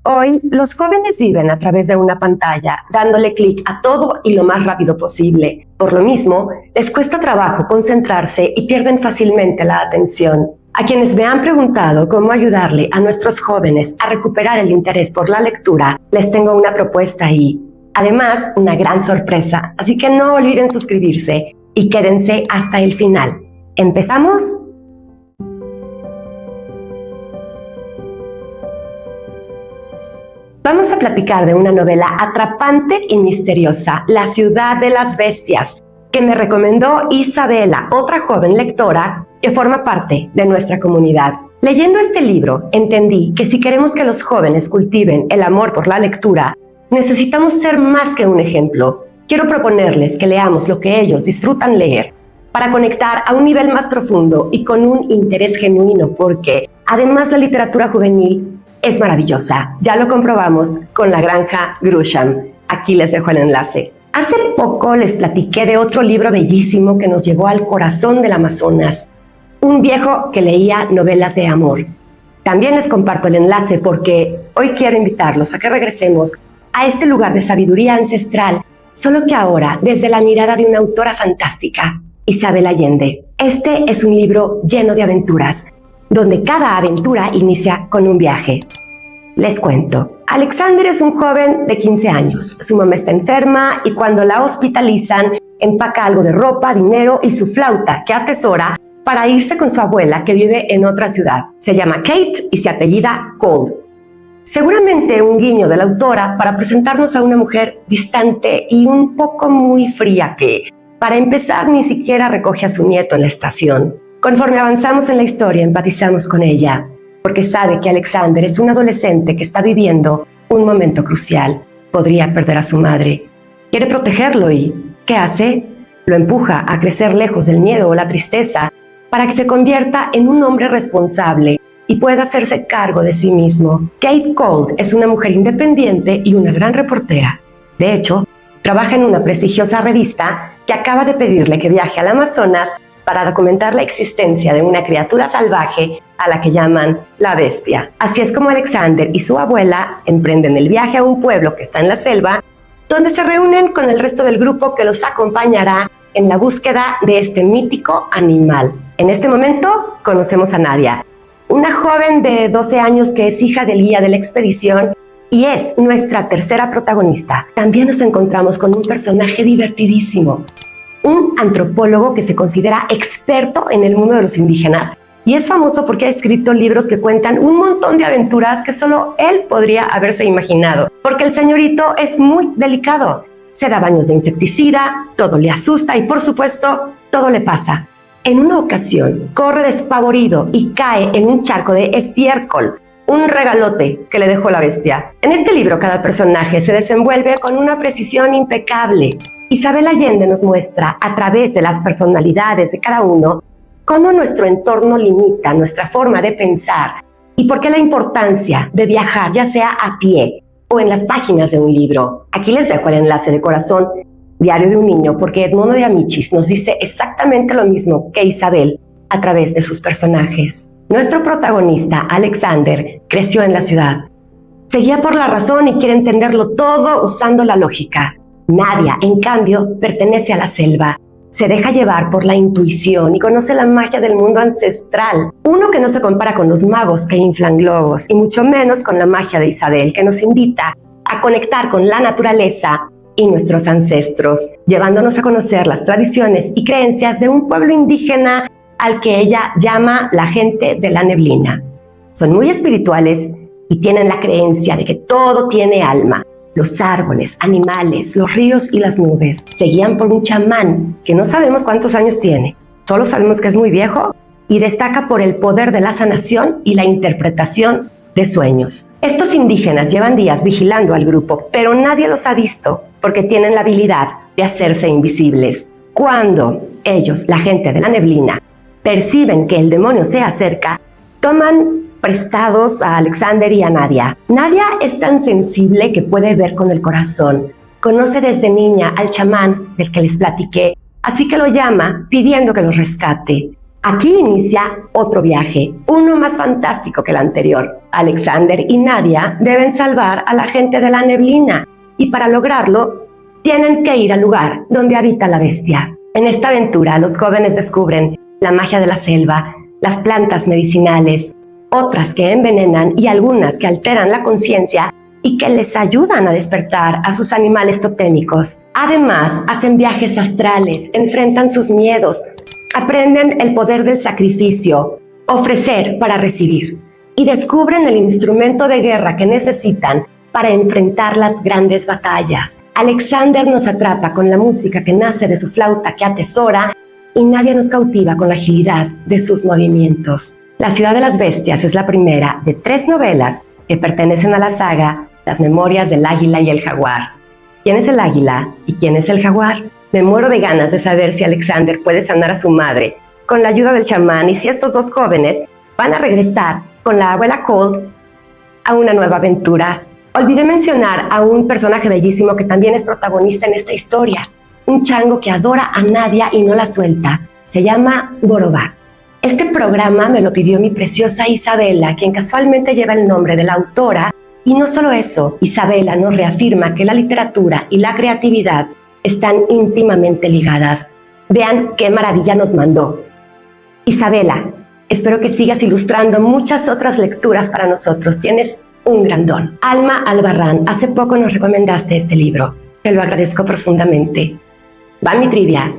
Hoy, los jóvenes viven a través de una pantalla, dándole clic a todo y lo más rápido posible. Por lo mismo, les cuesta trabajo concentrarse y pierden fácilmente la atención. A quienes me han preguntado cómo ayudarle a nuestros jóvenes a recuperar el interés por la lectura, les tengo una propuesta y, además, una gran sorpresa. Así que no olviden suscribirse y quédense hasta el final. ¿Empezamos? Vamos a platicar de una novela atrapante y misteriosa, La ciudad de las bestias, que me recomendó Isabela, otra joven lectora que forma parte de nuestra comunidad. Leyendo este libro, entendí que si queremos que los jóvenes cultiven el amor por la lectura, necesitamos ser más que un ejemplo. Quiero proponerles que leamos lo que ellos disfrutan leer, para conectar a un nivel más profundo y con un interés genuino, porque además la literatura juvenil es maravillosa. Ya lo comprobamos con La Granja Grisham. Aquí les dejo el enlace. Hace poco les platiqué de otro libro bellísimo que nos llevó al corazón del Amazonas. Un viejo que leía novelas de amor. También les comparto el enlace porque hoy quiero invitarlos a que regresemos a este lugar de sabiduría ancestral, solo que ahora desde la mirada de una autora fantástica, Isabel Allende. Este es un libro lleno de aventuras, donde cada aventura inicia con un viaje. Les cuento. Alexander es un joven de 15 años. Su mamá está enferma y cuando la hospitalizan, empaca algo de ropa, dinero y su flauta, que atesora para irse con su abuela que vive en otra ciudad. Se llama Kate y se apellida Cold. Seguramente un guiño de la autora para presentarnos a una mujer distante y un poco muy fría que, para empezar, ni siquiera recoge a su nieto en la estación. Conforme avanzamos en la historia, empatizamos con ella, porque sabe que Alexander es un adolescente que está viviendo un momento crucial. Podría perder a su madre. Quiere protegerlo y, ¿qué hace? Lo empuja a crecer lejos del miedo o la tristeza para que se convierta en un hombre responsable y pueda hacerse cargo de sí mismo. Kate Cold es una mujer independiente y una gran reportera. De hecho, trabaja en una prestigiosa revista que acaba de pedirle que viaje al Amazonas para documentar la existencia de una criatura salvaje a la que llaman la bestia. Así es como Alexander y su abuela emprenden el viaje a un pueblo que está en la selva, donde se reúnen con el resto del grupo que los acompañará en la búsqueda de este mítico animal. En este momento conocemos a Nadia, una joven de 12 años que es hija del guía de la expedición y es nuestra tercera protagonista. También nos encontramos con un personaje divertidísimo, un antropólogo que se considera experto en el mundo de los indígenas y es famoso porque ha escrito libros que cuentan un montón de aventuras que solo él podría haberse imaginado, porque el señorito es muy delicado. Se da baños de insecticida, todo le asusta y por supuesto, todo le pasa. En una ocasión, corre despavorido y cae en un charco de estiércol, un regalote que le dejó la bestia. En este libro cada personaje se desenvuelve con una precisión impecable. Isabel Allende nos muestra, a través de las personalidades de cada uno, cómo nuestro entorno limita nuestra forma de pensar y por qué la importancia de viajar, ya sea a pie o en las páginas de un libro. Aquí les dejo el enlace de Corazón, Diario de un niño, porque Edmondo de Amicis nos dice exactamente lo mismo que Isabel a través de sus personajes. Nuestro protagonista, Alexander, creció en la ciudad. Se guía por la razón y quiere entenderlo todo usando la lógica. Nadia, en cambio, pertenece a la selva. Se deja llevar por la intuición y conoce la magia del mundo ancestral. Uno que no se compara con los magos que inflan globos y mucho menos con la magia de Isabel, que nos invita a conectar con la naturaleza y nuestros ancestros, llevándonos a conocer las tradiciones y creencias de un pueblo indígena al que ella llama la gente de la neblina. Son muy espirituales y tienen la creencia de que todo tiene alma. Los árboles, animales, los ríos y las nubes se guían por un chamán que no sabemos cuántos años tiene. Solo sabemos que es muy viejo y destaca por el poder de la sanación y la interpretación de sueños. Estos indígenas llevan días vigilando al grupo, pero nadie los ha visto porque tienen la habilidad de hacerse invisibles. Cuando ellos, la gente de la neblina, perciben que el demonio se acerca, toman prestados a Alexander y a Nadia. Nadia es tan sensible que puede ver con el corazón. Conoce desde niña al chamán del que les platiqué, así que lo llama pidiendo que lo rescate. Aquí inicia otro viaje, uno más fantástico que el anterior. Alexander y Nadia deben salvar a la gente de la neblina y para lograrlo tienen que ir al lugar donde habita la bestia. En esta aventura los jóvenes descubren la magia de la selva, las plantas medicinales, otras que envenenan y algunas que alteran la conciencia y que les ayudan a despertar a sus animales totémicos. Además, hacen viajes astrales, enfrentan sus miedos, aprenden el poder del sacrificio, ofrecer para recibir, y descubren el instrumento de guerra que necesitan para enfrentar las grandes batallas. Alexander nos atrapa con la música que nace de su flauta que atesora y Nadia nos cautiva con la agilidad de sus movimientos. La ciudad de las bestias es la primera de 3 novelas que pertenecen a la saga Las memorias del águila y el jaguar. ¿Quién es el águila y quién es el jaguar? Me muero de ganas de saber si Alexander puede sanar a su madre con la ayuda del chamán y si estos dos jóvenes van a regresar con la abuela Cold a una nueva aventura. Olvidé mencionar a un personaje bellísimo que también es protagonista en esta historia, un chango que adora a Nadia y no la suelta. Se llama Borobá. Este programa me lo pidió mi preciosa Isabela, quien casualmente lleva el nombre de la autora, y no solo eso, Isabela nos reafirma que la literatura y la creatividad están íntimamente ligadas. Vean qué maravilla nos mandó. Isabela, espero que sigas ilustrando muchas otras lecturas para nosotros. Tienes un gran don. Alma Albarrán, hace poco nos recomendaste este libro. Te lo agradezco profundamente. Va mi trivia.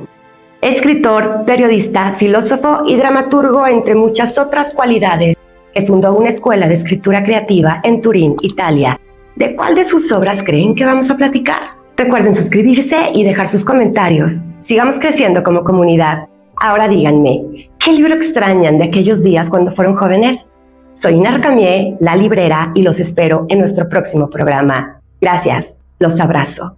Escritor, periodista, filósofo y dramaturgo, entre muchas otras cualidades, que fundó una escuela de escritura creativa en Turín, Italia. ¿De cuál de sus obras creen que vamos a platicar? Recuerden suscribirse y dejar sus comentarios. Sigamos creciendo como comunidad. Ahora díganme, ¿qué libro extrañan de aquellos días cuando fueron jóvenes? Soy Ina Recamier, la librera, y los espero en nuestro próximo programa. Gracias, los abrazo.